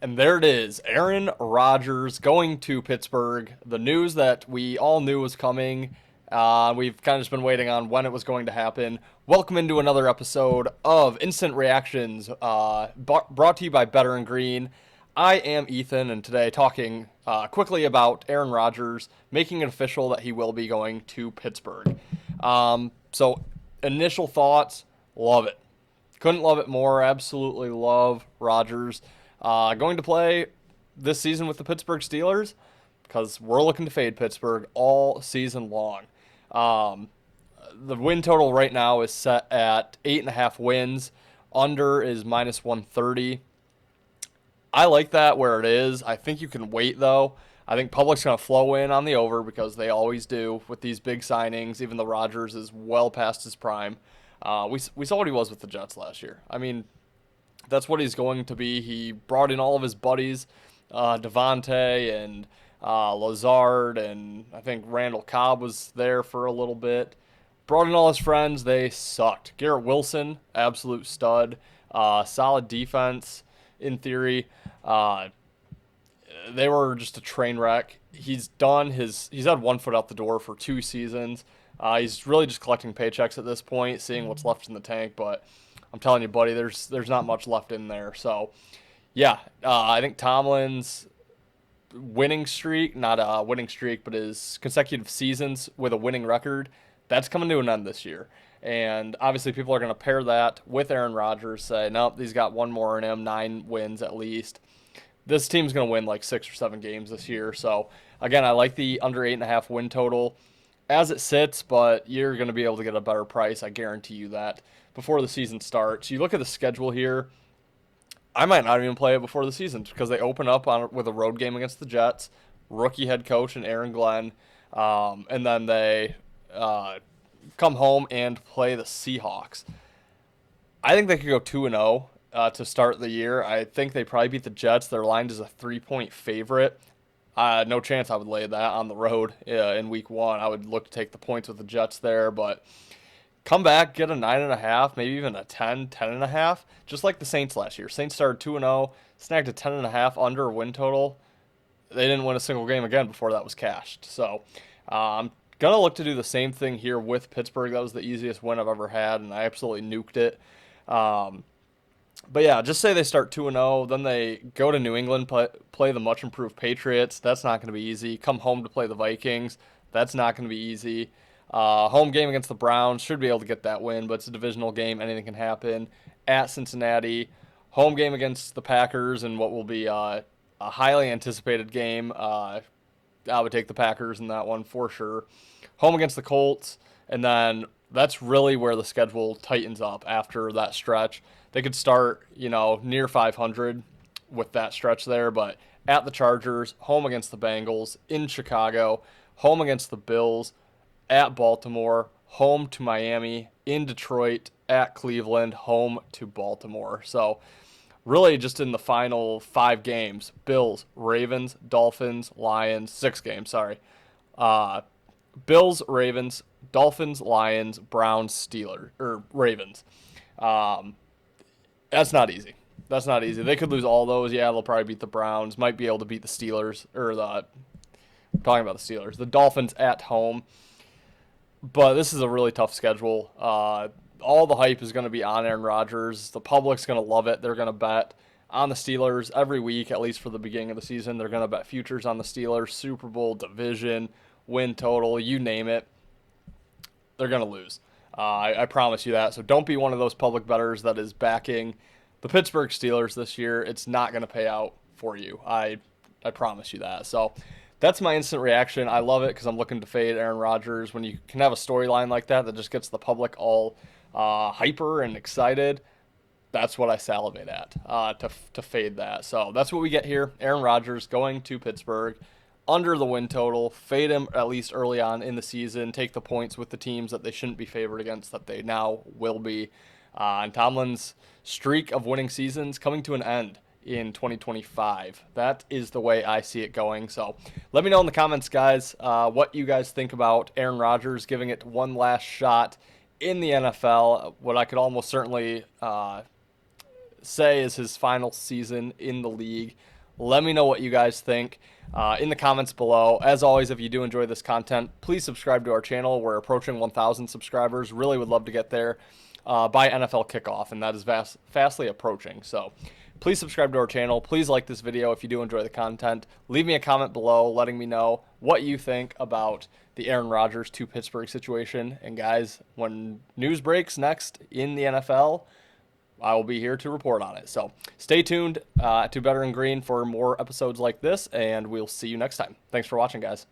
And there it is, Aaron Rodgers going to Pittsburgh. The news that we all knew was coming. We've kind of just been waiting on when it was going to happen. Welcome into another episode of Instant Reactions, brought to you by Better and Green. I am Ethan, and today talking quickly about Aaron Rodgers making it official that he will be going to Pittsburgh. So, initial thoughts, love it. Couldn't love it more. Absolutely love Rodgers. Going to play this season with the Pittsburgh Steelers because we're looking to fade Pittsburgh all season long. The win total right now is set at 8.5 wins. Under is minus 130. I like that where it is. I think you can wait, though. I think public's going to flow in on the over because they always do with these big signings, even though Rodgers is well past his prime. We saw what he was with the Jets last year. I mean, that's what he's going to be. He brought in all of his buddies, Devontae and Lazard, and I think Randall Cobb was there for a little bit. Brought in all his friends. They sucked. Garrett Wilson, absolute stud. Solid defense in theory. They were just a train wreck. He's had one foot out the door for 2 seasons. He's really just collecting paychecks at this point, seeing what's left in the tank, but I'm telling you, buddy, there's not much left in there. So, yeah, I think Tomlin's winning streak, not a winning streak, but his consecutive seasons with a winning record, that's coming to an end this year. And obviously people are going to pair that with Aaron Rodgers, say, nope, he's got one more in him, 9 wins at least. This team's going to win like 6 or 7 games this year. So, again, I like the under 8.5 win total as it sits, but you're going to be able to get a better price. I guarantee you that before the season starts. You look at the schedule here, I might not even play it before the season because they open up with a road game against the Jets, rookie head coach and Aaron Glenn, and then they come home and play the Seahawks. I think they could go 2-0 to start the year. I think they probably beat the Jets. They're lined as a 3-point favorite. No chance I would lay that on the road in week 1. I would look to take the points with the Jets there, but come back, get a 9.5, maybe even a 10.5, just like the Saints last year. Saints started 2-0, snagged a 10.5 under a win total. They didn't win a single game again before that was cashed. So I'm going to look to do the same thing here with Pittsburgh. That was the easiest win I've ever had, and I absolutely nuked it. But yeah, just say they start 2-0, then they go to New England, play the much improved Patriots. That's not going to be easy. Come home to play the Vikings. That's not going to be easy. Home game against the Browns, should be able to get that win, but it's a divisional game. Anything can happen. At Cincinnati, home game against the Packers and what will be a highly anticipated game. I would take the Packers in that one for sure. Home against the Colts, and then that's really where the schedule tightens up after that stretch. They could start, near 500 with that stretch there, but at the Chargers, home against the Bengals, in Chicago, home against the Bills, at Baltimore, home to Miami, in Detroit, at Cleveland, home to Baltimore. So really just in the final 5 games, Bills, Ravens, Dolphins, Lions, 6 games, sorry. Bills, Ravens, Dolphins, Lions, Browns, Steelers, or Ravens. That's not easy. That's not easy. They could lose all those. Yeah, they'll probably beat the Browns. Might be able to beat the Steelers, I'm talking about the Steelers. The Dolphins at home. But this is a really tough schedule. All the hype is going to be on Aaron Rodgers. The public's going to love it. They're going to bet on the Steelers every week, at least for the beginning of the season. They're going to bet futures on the Steelers, Super Bowl, division, win total, you name it. They're going to lose. I promise you that. So don't be one of those public bettors that is backing the Pittsburgh Steelers this year. It's not going to pay out for you. I promise you that. So that's my instant reaction. I love it because I'm looking to fade Aaron Rodgers. When you can have a storyline like that just gets the public all hyper and excited, that's what I salivate at to fade that. So that's what we get here. Aaron Rodgers going to Pittsburgh under the win total. Fade him at least early on in the season. Take the points with the teams that they shouldn't be favored against that they now will be. And Tomlin's streak of winning seasons coming to an end in 2025. That is the way I see it going. So let me know in the comments, guys, what you guys think about Aaron Rodgers giving it one last shot in the NFL. What I could almost certainly say is his final season in the league. Let me know what you guys think in the comments below. As always, if you do enjoy this content, please subscribe to our channel. We're approaching 1,000 subscribers. Really would love to get there by NFL kickoff, and that is fastly approaching. So please subscribe to our channel. Please like this video if you do enjoy the content. Leave me a comment below letting me know what you think about the Aaron Rodgers to Pittsburgh situation. And guys, when news breaks next in the NFL, I will be here to report on it. So stay tuned to Better and Green for more episodes like this, and we'll see you next time. Thanks for watching, guys.